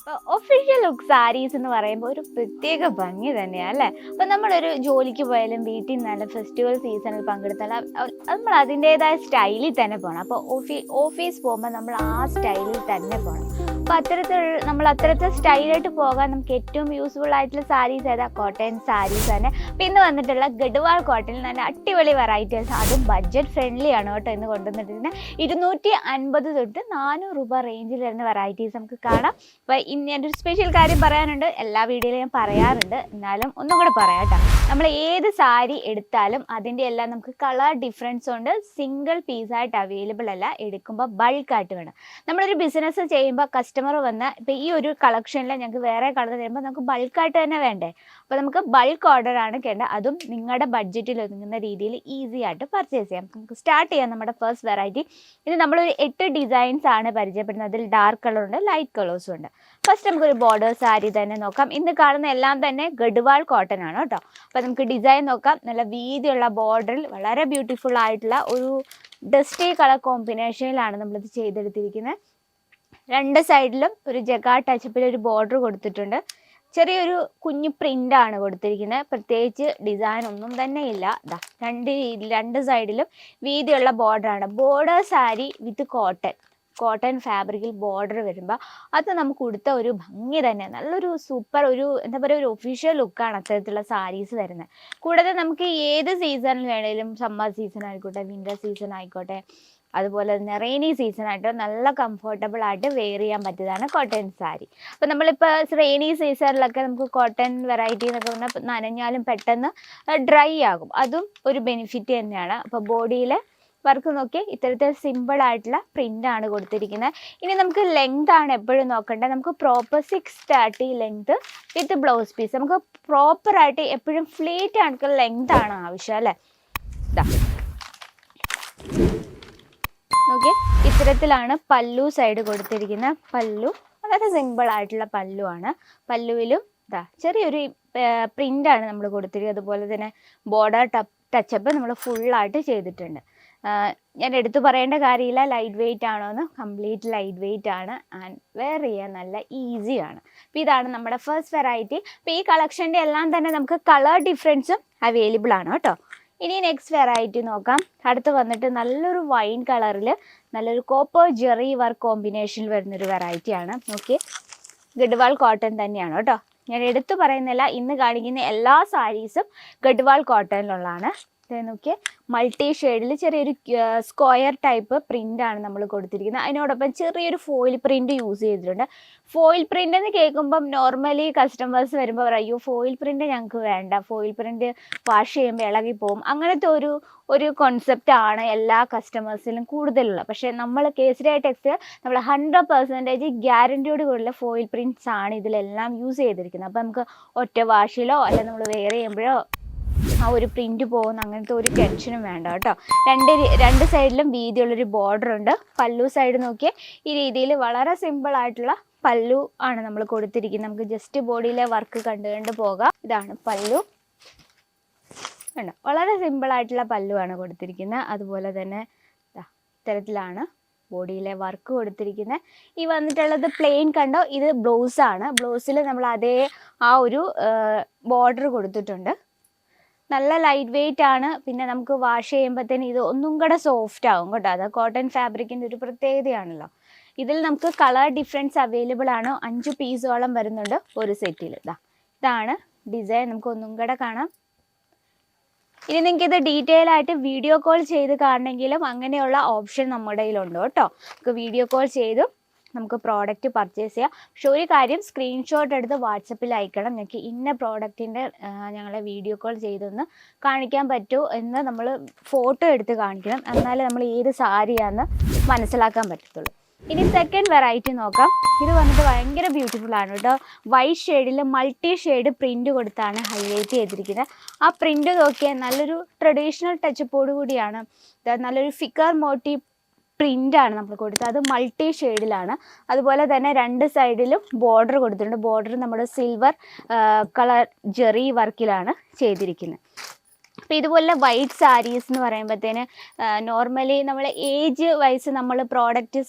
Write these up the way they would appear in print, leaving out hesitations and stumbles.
ഇപ്പോൾ official look saris എന്ന് പറയുമ്പോൾ ഒരു പ്രത്യേക ഭംഗി തന്നെയാണ് അല്ലേ. അപ്പോൾ നമ്മളൊരു ജോലിക്ക് പോയാലും വീട്ടിൽ നിന്നാലും ഫെസ്റ്റിവൽ സീസണിൽ പങ്കെടുത്താലും നമ്മൾ അതിൻ്റേതായ സ്റ്റൈലിൽ തന്നെ പോകണം. അപ്പോൾ ഓഫീസ് പോകുമ്പോൾ നമ്മൾ ആ സ്റ്റൈലിൽ തന്നെ പോകണം. അപ്പോൾ അത്തരത്തിൽ സ്റ്റൈലായിട്ട് പോകാൻ നമുക്ക് ഏറ്റവും യൂസ്ഫുൾ ആയിട്ടുള്ള സാരീസ് ഏതാ? കോട്ടൺ സാരീസ് തന്നെ. അപ്പോൾ ഇന്ന് വന്നിട്ടുള്ള ഗഡ്വാൾ കോട്ടണിൽ നല്ല അടിപൊളി വെറൈറ്റീസ്, അതും ബഡ്ജറ്റ് ഫ്രണ്ട്ലി ആണ് കേട്ടോ ഇന്ന് കൊണ്ടുവന്നിട്ടുണ്ട്. 250 തൊട്ട് 400 രൂപ റേഞ്ചിൽ വരുന്ന വെറൈറ്റീസ് നമുക്ക് കാണാം. അപ്പോൾ ഇനി എൻ്റെ ഒരു സ്പെഷ്യൽ കാര്യം പറയാനുണ്ട്. എല്ലാ വീഡിയോയിലും ഞാൻ പറയാറുണ്ട്, എന്നാലും ഒന്നും കൂടെ പറയാം കേട്ടോ. നമ്മൾ ഏത് സാരി എടുത്താലും അതിൻ്റെ എല്ലാം നമുക്ക് കളർ ഡിഫറൻസ് ഉണ്ട്. സിംഗിൾ പീസായിട്ട് അവൈലബിൾ അല്ല, എടുക്കുമ്പോൾ ബൾക്കായിട്ട് വേണം. നമ്മളൊരു ബിസിനസ് ചെയ്യുമ്പോൾ കസ്റ്റമർ വന്ന് ഇപ്പോൾ ഈ ഒരു കളക്ഷനിൽ ഞങ്ങൾക്ക് വേറെ കളർ തരുമ്പോൾ നമുക്ക് ബൾക്കായിട്ട് തന്നെ വേണ്ടേ. അപ്പോൾ നമുക്ക് ബൾക്ക് ഓർഡറാണ് കേട്ടത്, അതും നിങ്ങളുടെ ബഡ്ജറ്റിൽ ഒതുങ്ങുന്ന രീതിയിൽ ഈസി ആയിട്ട് പർച്ചേസ് ചെയ്യാം. നമുക്ക് സ്റ്റാർട്ട് ചെയ്യാം നമ്മുടെ ഫസ്റ്റ് വെറൈറ്റി. ഇത് നമ്മളൊരു 8 ഡിസൈൻസ് ആണ് പരിചയപ്പെടുന്നത്. അതിൽ ഡാർക്ക് കളറുണ്ട്, ലൈറ്റ് കളേഴ്സും ഉണ്ട്. ഫസ്റ്റ് നമുക്കൊരു ബോർഡർ സാരി തന്നെ നോക്കാം. ഇന്ന് കാണുന്ന എല്ലാം തന്നെ ഗഡ്വാൾ കോട്ടൺ ആണ് കേട്ടോ. അപ്പോൾ നമുക്ക് ഡിസൈൻ നോക്കാം. നല്ല വീതിയുള്ള ബോർഡറിൽ വളരെ ബ്യൂട്ടിഫുൾ ആയിട്ടുള്ള ഒരു ഡസ്റ്റി കളർ കോമ്പിനേഷനിലാണ് നമ്മളിത് ചെയ്തെടുത്തിരിക്കുന്നത്. രണ്ട് സൈഡിലും ഒരു ജഗാ ടച്ചപ്പിൽ ഒരു ബോർഡർ കൊടുത്തിട്ടുണ്ട്. ചെറിയൊരു കുഞ്ഞു പ്രിൻ്റാണ് കൊടുത്തിരിക്കുന്നത്. പ്രത്യേകിച്ച് ഡിസൈൻ ഒന്നും തന്നെ ഇല്ല. രണ്ട് സൈഡിലും വീതിയുള്ള ബോർഡറാണ്. ബോർഡർ സാരി വിത്ത് കോട്ടൺ ഫാബ്രിക്കിൽ ബോർഡർ വരുമ്പോൾ അത് നമുക്ക് കൊടുത്ത ഒരു ഭംഗി തന്നെ, നല്ലൊരു സൂപ്പർ ഒരു എന്താ പറയുക, ഒരു ഒഫീഷ്യൽ ലുക്കാണ് അത്തരത്തിലുള്ള സാരീസ് തരുന്നത്. കൂടാതെ നമുക്ക് ഏത് സീസണിൽ വേണേലും, സമ്മർ സീസൺ ആയിക്കോട്ടെ, വിൻ്റർ സീസൺ ആയിക്കോട്ടെ, അതുപോലെ തന്നെ റെയിനി സീസൺ ആയിട്ട് നല്ല കംഫർട്ടബിൾ ആയിട്ട് വെയർ ചെയ്യാൻ പറ്റിയതാണ് കോട്ടൺ സാരി. അപ്പോൾ നമ്മളിപ്പോൾ റെയിനി സീസണിലൊക്കെ നമുക്ക് കോട്ടൺ വെറൈറ്റി എന്നൊക്കെ പറഞ്ഞാൽ നനഞ്ഞാലും പെട്ടെന്ന് ഡ്രൈ ആകും, അതും ഒരു ബെനിഫിറ്റ് തന്നെയാണ്. അപ്പോൾ ബോഡിയിൽ വർക്ക് നോക്കി ഇത്തരത്തിൽ സിമ്പിൾ ആയിട്ടുള്ള പ്രിൻ്റ് ആണ് കൊടുത്തിരിക്കുന്നത്. ഇനി നമുക്ക് ലെങ്ത് ആണ് എപ്പോഴും നോക്കേണ്ടത്. നമുക്ക് proper 630 length with blouse piece. നമുക്ക് പ്രോപ്പറായിട്ട് എപ്പോഴും ഫ്ലീറ്റ് ആയിട്ടുള്ള ലെങ്ത് ആണ് ആവശ്യം അല്ലേ. ഇതാ നോക്കി, ഇത്തരത്തിലാണ് പല്ലു സൈഡ് കൊടുത്തിരിക്കുന്നത്. പല്ലു വളരെ സിമ്പിൾ ആയിട്ടുള്ള പല്ലു ആണ്. പല്ലുവിലും ചെറിയൊരു പ്രിൻ്റാണ് നമ്മൾ കൊടുത്തിരിക്കുന്നത്. അതുപോലെ തന്നെ ബോർഡർ ടച്ചപ്പ് നമ്മൾ ഫുള്ളായിട്ട് ചെയ്തിട്ടുണ്ട്. ഞാൻ എടുത്തു പറയേണ്ട കാര്യമില്ല ലൈറ്റ് വെയിറ്റ് ആണോ എന്ന്. കംപ്ലീറ്റ് ലൈറ്റ് വെയിറ്റ് ആണ് ആൻഡ് വെയർ ചെയ്യാൻ നല്ല ഈസിയാണ്. അപ്പോൾ ഇതാണ് നമ്മുടെ ഫസ്റ്റ് വെറൈറ്റി. അപ്പോൾ ഈ കളക്ഷൻ്റെ എല്ലാം തന്നെ നമുക്ക് കളർ ഡിഫറൻസും അവൈലബിൾ ആണ് കേട്ടോ. ഇനി നെക്സ്റ്റ് വെറൈറ്റി നോക്കാം. അടുത്ത് വന്നിട്ട് നല്ലൊരു വൈൻ കളറിൽ നല്ലൊരു കോപ്പർ ജെറി വർക്ക് കോമ്പിനേഷനിൽ വരുന്നൊരു വെറൈറ്റിയാണ്. ഓക്കെ, ഗഡ്വാൾ കോട്ടൺ തന്നെയാണ് കേട്ടോ. ഞാൻ എടുത്തു പറയുന്നില്ല, ഇന്ന് കാണിക്കുന്ന എല്ലാ സാരീസും ഗഡ്വാൾ കോട്ടണിലുള്ളതാണ്. നോക്കിയേ, മൾട്ടി ഷെയ്ഡിൽ ചെറിയൊരു സ്ക്വയർ ടൈപ്പ് പ്രിൻ്റാണ് നമ്മൾ കൊടുത്തിരിക്കുന്നത്. അതിനോടൊപ്പം ചെറിയൊരു ഫോയിൽ പ്രിൻ്റ് യൂസ് ചെയ്തിട്ടുണ്ട്. ഫോയിൽ പ്രിൻ്റ് എന്ന് കേൾക്കുമ്പം നോർമലി കസ്റ്റമേഴ്സ് വരുമ്പോൾ പറയും, അയ്യോ ഫോയിൽ പ്രിൻ്റ് ഞങ്ങൾക്ക് വേണ്ട, ഫോയിൽ പ്രിൻ്റ് വാഷ് ചെയ്യുമ്പോൾ ഇളകിപ്പോവും, അങ്ങനത്തെ ഒരു കോൺസെപ്റ്റാണ് എല്ലാ കസ്റ്റമേഴ്സിലും കൂടുതലുള്ള. പക്ഷേ നമ്മൾ കേസരി ടെക്സ്റ്റൈൽ നമ്മൾ 100% ഗ്യാരൻറ്റിയോട് കൂടിയുള്ള ഫോയിൽ പ്രിൻറ്റ്സ് ആണ് ഇതിലെല്ലാം യൂസ് ചെയ്തിരിക്കുന്നത്. അപ്പോൾ നമുക്ക് ഒറ്റ വാഷിലോ അല്ല നമ്മൾ വെയർ ചെയ്യുമ്പോഴോ ആ ഒരു പ്രിന്റ് പോകുന്ന അങ്ങനത്തെ ഒരു ടെൻഷനും വേണ്ട കേട്ടോ. രണ്ട് സൈഡിലും വീതിയുള്ളൊരു ബോർഡർ ഉണ്ട്. പല്ലു സൈഡ് നോക്കിയാൽ ഈ രീതിയിൽ വളരെ സിമ്പിൾ ആയിട്ടുള്ള പല്ലു ആണ് നമ്മൾ കൊടുത്തിരിക്കുന്നത്. നമുക്ക് ജസ്റ്റ് ബോഡിയിലെ വർക്ക് കണ്ട് പോകാം. ഇതാണ് പല്ലു കണ്ടോ, വളരെ സിമ്പിൾ ആയിട്ടുള്ള പല്ലു ആണ് കൊടുത്തിരിക്കുന്നത്. അതുപോലെ തന്നെ ഇത്തരത്തിലാണ് ബോഡിയിലെ വർക്ക് കൊടുത്തിരിക്കുന്നത്. ഈ വന്നിട്ടുള്ളത് പ്ലെയിൻ കണ്ടോ, ഇത് ബ്ലൗസ് ആണ്. ബ്ലൗസിൽ നമ്മൾ അതേ ആ ഒരു ബോർഡർ കൊടുത്തിട്ടുണ്ട്. നല്ല ലൈറ്റ് വെയിറ്റ് ആണ്. പിന്നെ നമുക്ക് വാഷ് ചെയ്യുമ്പോഴത്തേന് ഇത് ഒന്നും കൂടെ സോഫ്റ്റ് ആവും കേട്ടോ. അത് കോട്ടൺ ഫാബ്രിക്കിൻ്റെ ഒരു പ്രത്യേകതയാണല്ലോ. ഇതിൽ നമുക്ക് കളർ ഡിഫറൻസ് അവൈലബിൾ ആണ്. 5 പീസോളം വരുന്നുണ്ട് ഒരു സെറ്റിൽ. ഇതാണ് ഡിസൈൻ. നമുക്ക് ഒന്നും കൂടെ കാണാം. ഇനി നിങ്ങൾക്ക് ഇത് ഡീറ്റെയിൽ ആയിട്ട് വീഡിയോ കോൾ ചെയ്ത് കാണണമെങ്കിലും അങ്ങനെയുള്ള ഓപ്ഷൻ നമ്മുടെ കയ്യിലുണ്ട് കേട്ടോ. നമുക്ക് വീഡിയോ കോൾ ചെയ്തും നമുക്ക് പ്രോഡക്റ്റ് പർച്ചേസ് ചെയ്യാം. പക്ഷെ ഒരു കാര്യം, സ്ക്രീൻഷോട്ട് എടുത്ത് വാട്സപ്പിൽ അയക്കണം. ഞങ്ങൾക്ക് ഇന്ന പ്രോഡക്റ്റിൻ്റെ ഞങ്ങളെ വീഡിയോ കോൾ ചെയ്തൊന്ന് കാണിക്കാൻ പറ്റുമോ എന്ന് നമ്മൾ ഫോട്ടോ എടുത്ത് കാണിക്കണം. എന്നാലേ നമ്മൾ ഏത് സാരിയാണെന്ന് മനസ്സിലാക്കാൻ പറ്റത്തുള്ളൂ. ഇനി സെക്കൻഡ് വെറൈറ്റി നോക്കാം. ഇത് വന്നിട്ട് ഭയങ്കര ബ്യൂട്ടിഫുൾ ആണ് കേട്ടോ. വൈറ്റ് ഷെയ്ഡിൽ മൾട്ടി ഷെയ്ഡ് പ്രിൻ്റ് കൊടുത്താണ് ഹൈലൈറ്റ് ചെയ്തിരിക്കുന്നത്. ആ പ്രിൻ്റ് നോക്കിയാൽ നല്ലൊരു ട്രഡീഷണൽ ടച്ചപ്പോട് കൂടിയാണ്. നല്ലൊരു ഫിഗർ മോട്ടീവ് പ്രിൻ്റാണ് നമ്മൾ കൊടുത്തത്. അത് മൾട്ടി ഷെയ്ഡിലാണ്. അതുപോലെ തന്നെ രണ്ട് സൈഡിലും ബോർഡർ കൊടുത്തിട്ടുണ്ട്. ബോർഡർ നമ്മുടെ സിൽവർ കളർ ജെറി വർക്കിലാണ് ചെയ്തിരിക്കുന്നത്. അപ്പോൾ ഇതുപോലെ വൈറ്റ് സാരീസ് എന്ന് പറയുമ്പോഴത്തേന് നോർമലി നമ്മൾ ഏജ് വൈസ് നമ്മൾ പ്രോഡക്റ്റ്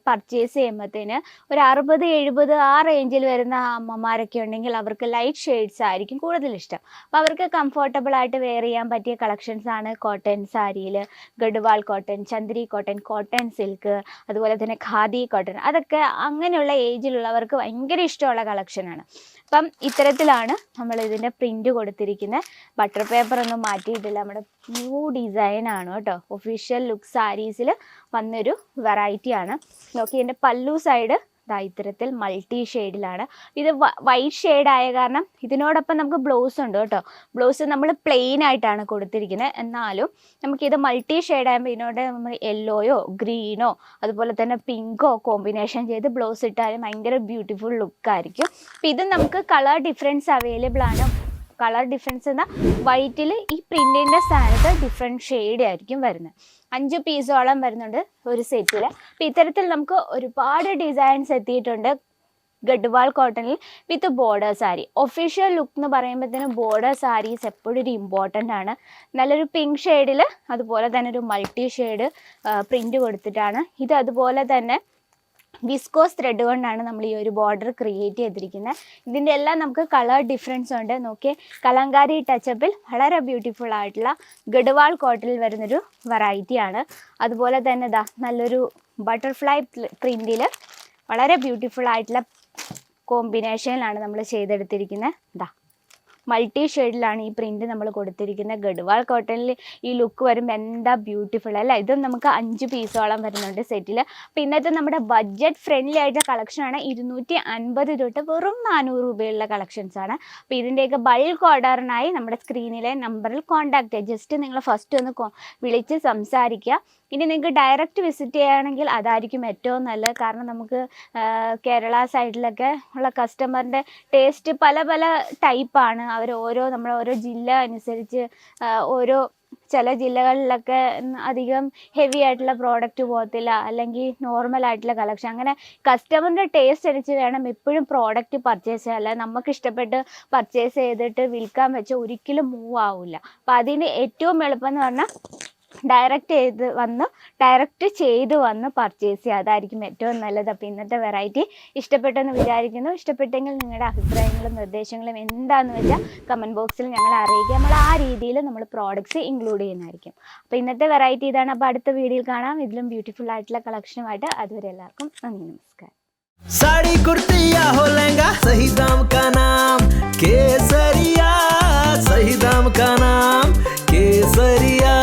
പർച്ചേസ് ചെയ്യുമ്പോഴത്തേന് ഒരു 60-70 ആ റേഞ്ചിൽ വരുന്ന അമ്മമാരൊക്കെ ഉണ്ടെങ്കിൽ അവർക്ക് ലൈറ്റ് ഷെയ്ഡ്സ് ആയിരിക്കും കൂടുതൽ ഇഷ്ടം. അപ്പോൾ അവർക്ക് കംഫർട്ടബിൾ ആയിട്ട് വെയർ ചെയ്യാൻ പറ്റിയ കളക്ഷൻസ് ആണ് കോട്ടൺ സാരിയിൽ Gadwal cotton, Chanderi cotton, cotton silk, അതുപോലെ തന്നെ ഖാദി കോട്ടൺ. അതൊക്കെ അങ്ങനെയുള്ള ഏജിലുള്ളവർക്ക് ഭയങ്കര ഇഷ്ടമുള്ള കളക്ഷനാണ്. അപ്പം ഇത്തരത്തിലാണ് നമ്മൾ ഇതിൻ്റെ പ്രിൻ്റ് കൊടുത്തിരിക്കുന്നത്. ബട്ടർ പേപ്പർ ഒന്നും മാറ്റിയിട്ടില്ല, നമ്മുടെ ന്യൂ ഡിസൈനാണ് കേട്ടോ. ഒഫീഷ്യൽ ലുക്ക് സാരീസിൽ വന്നൊരു വെറൈറ്റിയാണ്. നോക്കി എൻ്റെ പല്ലു സൈഡ് ഇത്തരത്തിൽ മൾട്ടി ഷെയ്ഡിലാണ്. ഇത് വൈറ്റ് ഷെയ്ഡായ കാരണം ഇതിനോടൊപ്പം നമുക്ക് ബ്ലൗസ് ഉണ്ട് കേട്ടോ. ബ്ലൗസ് നമ്മൾ പ്ലെയിൻ ആയിട്ടാണ് കൊടുത്തിരിക്കുന്നത്. എന്നാലും നമുക്കിത് മൾട്ടി ഷെയ്ഡാകുമ്പോൾ ഇതിനോട് നമ്മൾ യെല്ലോയോ ഗ്രീനോ അതുപോലെ തന്നെ പിങ്കോ കോമ്പിനേഷൻ ചെയ്ത് ബ്ലൗസ് ഇട്ടാലും ഭയങ്കര ബ്യൂട്ടിഫുൾ ലുക്കായിരിക്കും. അപ്പോൾ ഇത് നമുക്ക് കളർ ഡിഫറൻസ് അവൈലബിൾ ആണ്. കളർ ഡിഫറൻസ് എന്നാൽ വൈറ്റിൽ ഈ പ്രിൻറ്റിൻ്റെ സ്ഥാനത്ത് ഡിഫറെൻറ്റ് ഷെയ്ഡ് ആയിരിക്കും വരുന്നത്. 5 പീസോളം വരുന്നുണ്ട് ഒരു സെറ്റിൽ. അപ്പോൾ ഇത്തരത്തിൽ നമുക്ക് ഒരുപാട് ഡിസൈൻസ് എത്തിയിട്ടുണ്ട് ഗഡ്വാൾ കോട്ടണിൽ with border sari. Official look എന്ന് പറയുമ്പോഴത്തേനും ബോർഡർ സാരീസ് എപ്പോഴും ഒരു ഇമ്പോർട്ടൻ്റ് ആണ്. നല്ലൊരു പിങ്ക് ഷെയ്ഡിൽ അതുപോലെ തന്നെ ഒരു മൾട്ടി ഷെയ്ഡ് പ്രിൻ്റ് കൊടുത്തിട്ടാണ്. ഇത് അതുപോലെ തന്നെ വിസ്കോസ് ത്രെഡ് കൊണ്ടാണ് നമ്മൾ ഈ ഒരു ബോർഡർ ക്രിയേറ്റ് ചെയ്തിരിക്കുന്നത്. ഇതിൻ്റെ എല്ലാം നമുക്ക് കളർ ഡിഫറൻസ് ഉണ്ട്. നോക്കിയേ, കലങ്കാരി ടച്ചപ്പിൽ വളരെ ബ്യൂട്ടിഫുൾ ആയിട്ടുള്ള ഗഡ്വാൾ കോട്ടണിൽ വരുന്നൊരു വെറൈറ്റിയാണ്. അതുപോലെ തന്നെ നല്ലൊരു ബട്ടർഫ്ലൈ പ്രിൻറ്റിൽ വളരെ ബ്യൂട്ടിഫുൾ ആയിട്ടുള്ള കോമ്പിനേഷനിലാണ് നമ്മൾ ചെയ്തെടുത്തിരിക്കുന്നത്. മൾട്ടി ഷെയ്ഡിലാണ് ഈ പ്രിൻറ്റ് നമ്മൾ കൊടുത്തിരിക്കുന്നത്. ഗഡ്വാൾ കോട്ടണിൽ ഈ ലുക്ക് വരുമ്പോൾ എന്താ ബ്യൂട്ടിഫുൾ അല്ല. ഇതും നമുക്ക് 5 പീസോളം വരുന്നുണ്ട് സെറ്റിൽ. അപ്പോൾ ഇന്നത്തെ നമ്മുടെ ബഡ്ജറ്റ് ഫ്രണ്ട്ലി ആയിട്ടുള്ള കളക്ഷനാണ്. 250 തൊട്ട് വെറും 400 രൂപയുള്ള കളക്ഷൻസാണ്. അപ്പോൾ ഇതിൻ്റെയൊക്കെ ബൾക്ക് ഓർഡറിനായി നമ്മുടെ സ്ക്രീനിലെ നമ്പറിൽ കോൺടാക്ട് ചെയ്യുക. ജസ്റ്റ് നിങ്ങൾ ഫസ്റ്റ് ഒന്ന് വിളിച്ച് സംസാരിക്കുക. ഇനി നിങ്ങൾക്ക് ഡയറക്റ്റ് വിസിറ്റ് ചെയ്യുകയാണെങ്കിൽ അതായിരിക്കും ഏറ്റവും നല്ലത്. കാരണം നമുക്ക് കേരള സൈഡിലൊക്കെ ഉള്ള കസ്റ്റമറിൻ്റെ ടേസ്റ്റ് പല പല ടൈപ്പാണ്. അവർ നമ്മുടെ ഓരോ ജില്ല അനുസരിച്ച് ചില ജില്ലകളിലൊക്കെ അധികം ഹെവി ആയിട്ടുള്ള പ്രോഡക്റ്റ് പോകത്തില്ല, അല്ലെങ്കിൽ നോർമൽ ആയിട്ടുള്ള കളക്ഷൻ. അങ്ങനെ കസ്റ്റമറിൻ്റെ ടേസ്റ്റ് അനുസരിച്ച് വേണം എപ്പോഴും പ്രോഡക്റ്റ് പർച്ചേസ് ചെയ്യാൻ. അല്ല നമുക്ക് ഇഷ്ടപ്പെട്ട് പർച്ചേസ് ചെയ്തിട്ട് വിൽക്കാൻ വെച്ചാൽ ഒരിക്കലും മൂവ് ആവില്ല. അപ്പോൾ അതിന് ഏറ്റവും എളുപ്പം എന്ന് പറഞ്ഞാൽ ഡയറക്റ്റ് ചെയ്ത് വന്ന് പർച്ചേസ് ചെയ്യുക. അതായിരിക്കും ഏറ്റവും നല്ലത്. അപ്പോൾ ഇന്നത്തെ വെറൈറ്റി ഇഷ്ടപ്പെട്ടെന്ന് വിചാരിക്കുന്നു. ഇഷ്ടപ്പെട്ടെങ്കിൽ നിങ്ങളുടെ അഭിപ്രായങ്ങളും നിർദ്ദേശങ്ങളും എന്താണെന്ന് വെച്ചാൽ കമൻറ്റ് ബോക്സിൽ ഞങ്ങളെ അറിയിക്കുക. നമ്മൾ ആ രീതിയിൽ നമ്മൾ പ്രോഡക്റ്റ്സ് ഇൻക്ലൂഡ് ചെയ്യുന്നതായിരിക്കും. അപ്പോൾ ഇന്നത്തെ വെറൈറ്റി ഇതാണ്. അപ്പോൾ അടുത്ത വീഡിയോയിൽ കാണാം ഇതിലും ബ്യൂട്ടിഫുൾ ആയിട്ടുള്ള കളക്ഷനുമായിട്ട്. അതുവരെ എല്ലാവർക്കും നന്ദി, നമസ്കാരം. साड़ी कुर्ती या हो लहंगा, सही दाम का नाम केसरिया, सही दाम का नाम केसरिया।